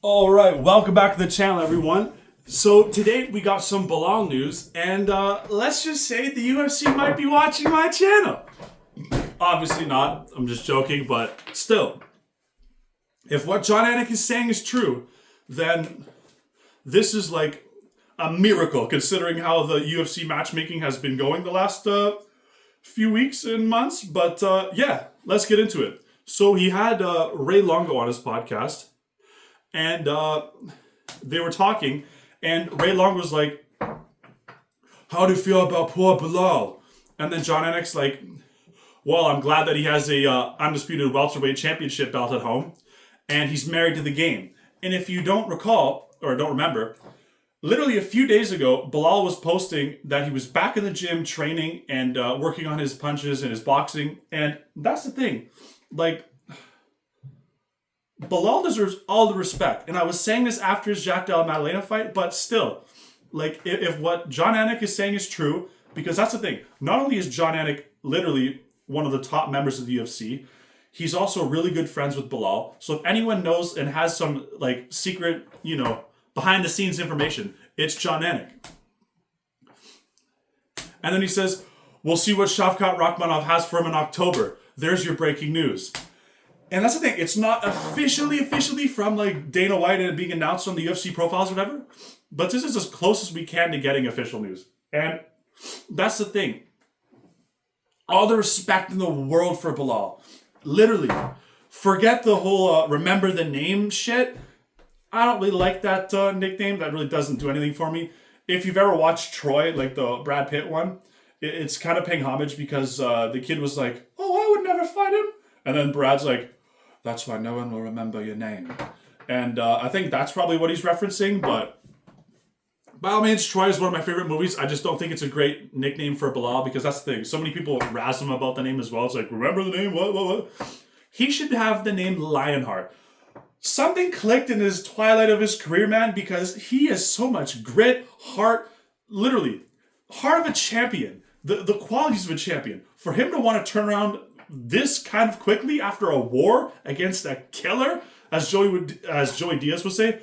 All right, welcome back to the channel, everyone. So today we got some Belal news, and let's just say the UFC might be watching my channel. Obviously not. I'm just joking, but still, if what Jon Anik is saying is true, then this is like a miracle, considering how the UFC matchmaking has been going the last few weeks and months. But yeah, let's get into it. So he had Ray Longo on his podcast, and they were talking, and Ray Long was like, "How do you feel about poor Belal?" And then Jon Anik's like, "Well, I'm glad that he has a undisputed welterweight championship belt at home, and he's married to the game." And if you don't recall or don't remember, literally a few days ago, Belal was posting that he was back in the gym training and working on his punches and his boxing. And that's the thing, like, Belal deserves all the respect. And I was saying this after his Jack Della Maddalena fight, but still, like, if what Jon Anik is saying is true, because that's the thing. Not only is Jon Anik literally one of the top members of the UFC, he's also really good friends with Belal. So if anyone knows and has some, like, secret, behind the scenes information, it's Jon Anik. And then he says, "We'll see what Shavkat Rakhmonov has for him in October. There's your breaking news." And that's the thing. It's not officially from like Dana White and being announced on the UFC profiles or whatever. But this is as close as we can to getting official news. And that's the thing. All the respect in the world for Belal. Literally. Forget the whole remember the name shit. I don't really like that nickname. That really doesn't do anything for me. If you've ever watched Troy, like the Brad Pitt one, it's kind of paying homage because the kid was like, "Oh, I would never fight him." And then Brad's like, "That's why no one will remember your name." And I think that's probably what he's referencing, but by all means, Troy is one of my favorite movies. I just don't think it's a great nickname for Belal because that's the thing. So many people razz him about the name as well. It's like, remember the name? What? He should have the name Lionheart. Something clicked in his twilight of his career, man, because he has so much grit, heart, literally, heart of a champion. The qualities of a champion. For him to want to turn around this kind of quickly after a war against a killer, as Joey Diaz would say,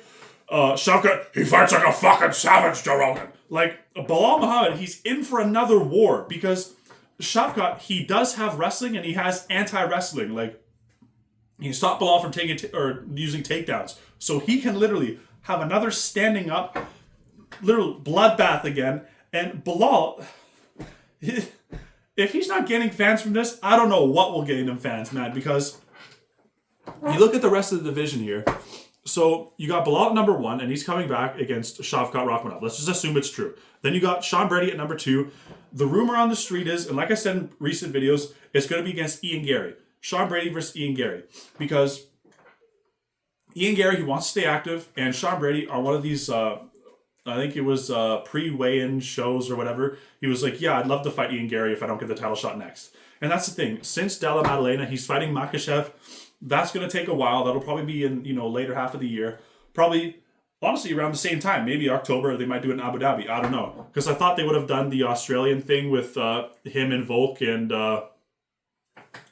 Shavkat, he fights like a fucking savage, Joe Rogan. Like, Belal Muhammed, he's in for another war because Shavkat, he does have wrestling and he has anti-wrestling. Like, he can stop Belal from taking or using takedowns. So he can literally have another standing up, literal bloodbath again. And Belal, if he's not gaining fans from this, I don't know what will gain him fans, man. Because you look at the rest of the division here. So you got Belal at number 1, and he's coming back against Shavkat Rakhmonov. Let's just assume it's true. Then you got Sean Brady at number 2. The rumor on the street is, and like I said in recent videos, it's going to be against Ian Gary. Sean Brady versus Ian Gary. Because Ian Gary, he wants to stay active, and Sean Brady are one of these, I think it was pre-weigh-in shows or whatever. He was like, "Yeah, I'd love to fight Ian Gary if I don't get the title shot next." And that's the thing. Since Della Maddalena, he's fighting Makhachev. That's going to take a while. That'll probably be in, later half of the year. Probably, honestly, around the same time. Maybe October. They might do it in Abu Dhabi. I don't know. Because I thought they would have done the Australian thing with him and Volk and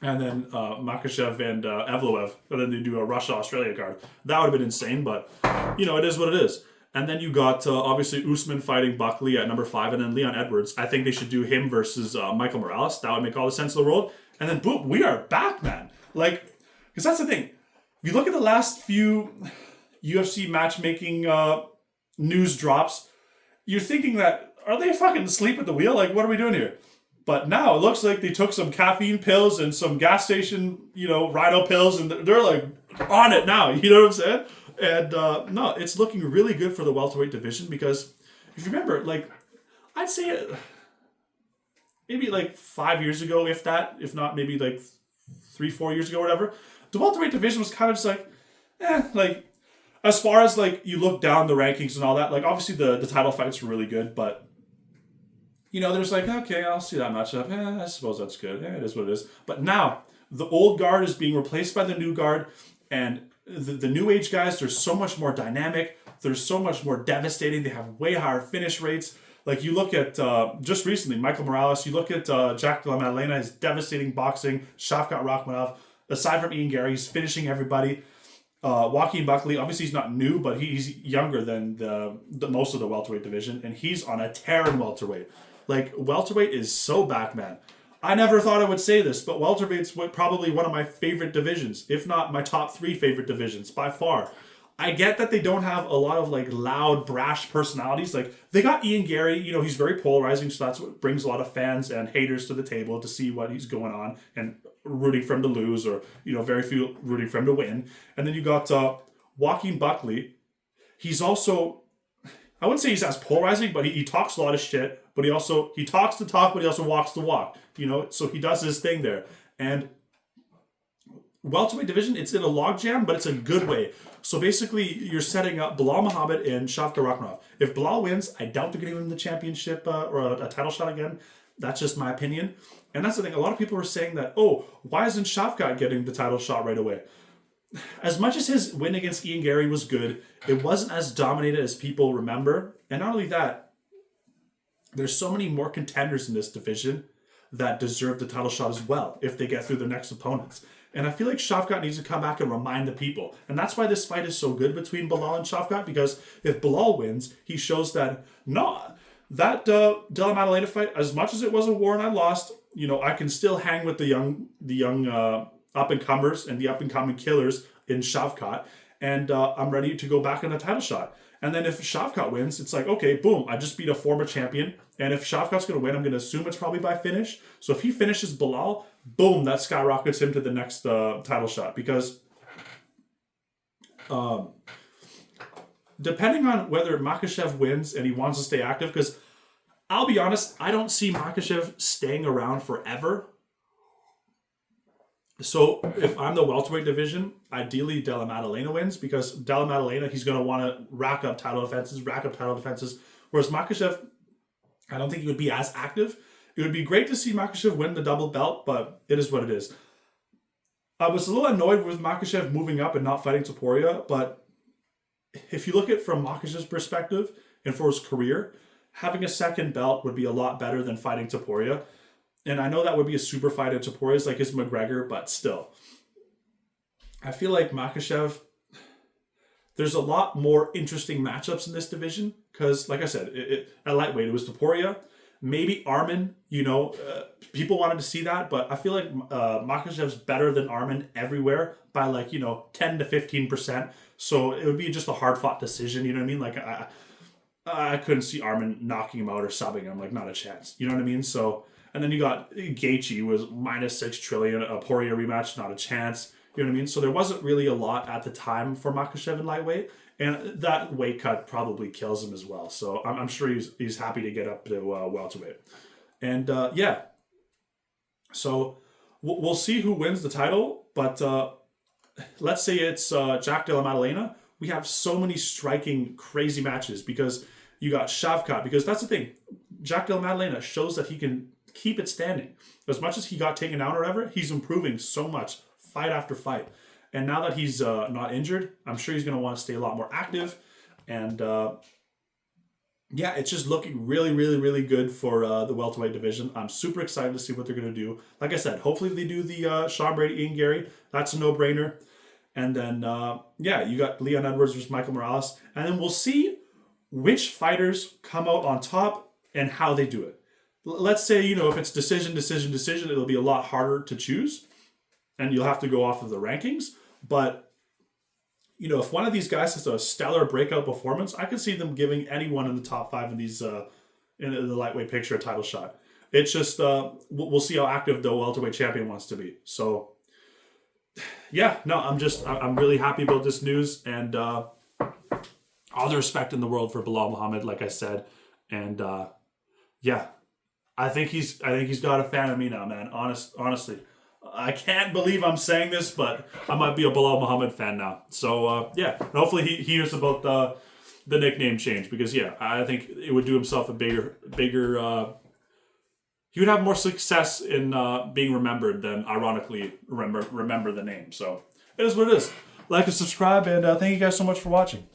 then Makhachev and Evloev. And then they do a Russia-Australia card. That would have been insane, but, it is what it is. And then you got, obviously, Usman fighting Buckley at number 5, and then Leon Edwards. I think they should do him versus Michael Morales. That would make all the sense in the world. And then, boom, we are back, man. Like, because that's the thing. If you look at the last few UFC matchmaking news drops, you're thinking that, are they fucking asleep at the wheel? Like, what are we doing here? But now it looks like they took some caffeine pills and some gas station, Rhino pills, and they're like on it now. You know what I'm saying? And no, it's looking really good for the welterweight division because if you remember, like, I'd say maybe like 5 years ago, if not maybe like 3-4 years ago or whatever, the welterweight division was kind of just like, like, as far as like you look down the rankings and all that, like obviously the title fights were really good, but there's like, okay, I'll see that matchup. I suppose that's good. It is what it is. But now the old guard is being replaced by the new guard, and the new age guys, they're so much more dynamic. They're so much more devastating. They have way higher finish rates. Like you look at, just recently, Michael Morales, you look at Jack Della Maddalena, his devastating boxing, Shavkat Rakhmonov, aside from Ian Gary, he's finishing everybody. Joaquin Buckley, obviously he's not new, but he's younger than the most of the welterweight division, and he's on a tear in welterweight. Like, welterweight is so back, man. I never thought I would say this, but welterweight's probably one of my favorite divisions, if not my top 3 favorite divisions by far. I get that they don't have a lot of like loud, brash personalities. Like, they got Ian Gary, he's very polarizing, so that's what brings a lot of fans and haters to the table to see what he's going on and rooting for him to lose, or very few rooting for him to win. And then you got Joaquin Buckley. He's also, I wouldn't say he's as polarizing, but he talks a lot of shit. But he talks the talk, but he also walks the walk. So he does his thing there. And welterweight division, it's in a logjam, but it's a good way. So basically, you're setting up Belal Muhammad and Shavkat Rakhmonov. If Belal wins, I doubt they're going to win the championship or a title shot again. That's just my opinion. And that's the thing. A lot of people were saying that, why isn't Shavkat getting the title shot right away? As much as his win against Ian Gary was good, it wasn't as dominated as people remember. And not only that, there's so many more contenders in this division that deserve the title shot as well if they get through their next opponents. And I feel like Shavkat needs to come back and remind the people. And that's why this fight is so good between Belal and Shavkat, because if Belal wins, he shows that, Della Maddalena fight, as much as it was a war and I lost, I can still hang with the young up-and-comers and the up-and-coming killers in Shavkat, and I'm ready to go back in the title shot. And then if Shavkat wins, it's like, okay, boom, I just beat a former champion. And if Shavkat's going to win, I'm going to assume it's probably by finish. So if he finishes Belal, boom, that skyrockets him to the next title shot. Because depending on whether Makhachev wins and he wants to stay active, because I'll be honest, I don't see Makhachev staying around forever. So if I'm the welterweight division, ideally Della Maddalena wins, because Della Maddalena, he's going to want to rack up title defenses. Whereas Makhachev, I don't think he would be as active. It would be great to see Makhachev win the double belt, but it is what it is. I was a little annoyed with Makhachev moving up and not fighting Topuria, but if you look at it from Makhachev's perspective and for his career, having a second belt would be a lot better than fighting Topuria. And I know that would be a super fight at Topuria's like his McGregor, but still. I feel like Makhachev, there's a lot more interesting matchups in this division because, like I said, at lightweight, it was Topuria. Maybe Arman, people wanted to see that, but I feel like Makhachev's better than Arman everywhere by 10 to 15%. So it would be just a hard-fought decision, you know what I mean? Like, I couldn't see Arman knocking him out or subbing him, not a chance. You know what I mean? So... And then you got Gaethje was minus 6 trillion, a Poirier rematch, not a chance. You know what I mean? So there wasn't really a lot at the time for Makhachev in lightweight. And that weight cut probably kills him as well. So I'm sure he's happy to get up to welterweight. And so we'll see who wins the title. But let's say it's Jack Della Maddalena. We have so many striking, crazy matches because you got Shavkat. Because that's the thing. Jack Della Maddalena shows that he can keep it standing. As much as he got taken out or whatever, he's improving so much fight after fight. And now that he's not injured, I'm sure he's going to want to stay a lot more active. And it's just looking really, really, really good for the welterweight division. I'm super excited to see what they're going to do. Like I said, hopefully they do the Sean Brady, Ian Gary. That's a no-brainer. And then, you got Leon Edwards versus Michael Morales. And then we'll see which fighters come out on top and how they do it. Let's say, if it's decision, it'll be a lot harder to choose. And you'll have to go off of the rankings. But, if one of these guys has a stellar breakout performance, I could see them giving anyone in the top 5 of these, in the lightweight picture, a title shot. It's just, we'll see how active the welterweight champion wants to be. So, I'm really happy about this news. And all the respect in the world for Belal Muhammad, like I said. And, I think he's got a fan of me now, man. Honestly. I can't believe I'm saying this, but I might be a Belal Muhammad fan now. So, and hopefully he hears about the nickname change because, I think it would do himself a bigger he would have more success in being remembered than, ironically, remember the name. So, it is what it is. Like and subscribe, and thank you guys so much for watching.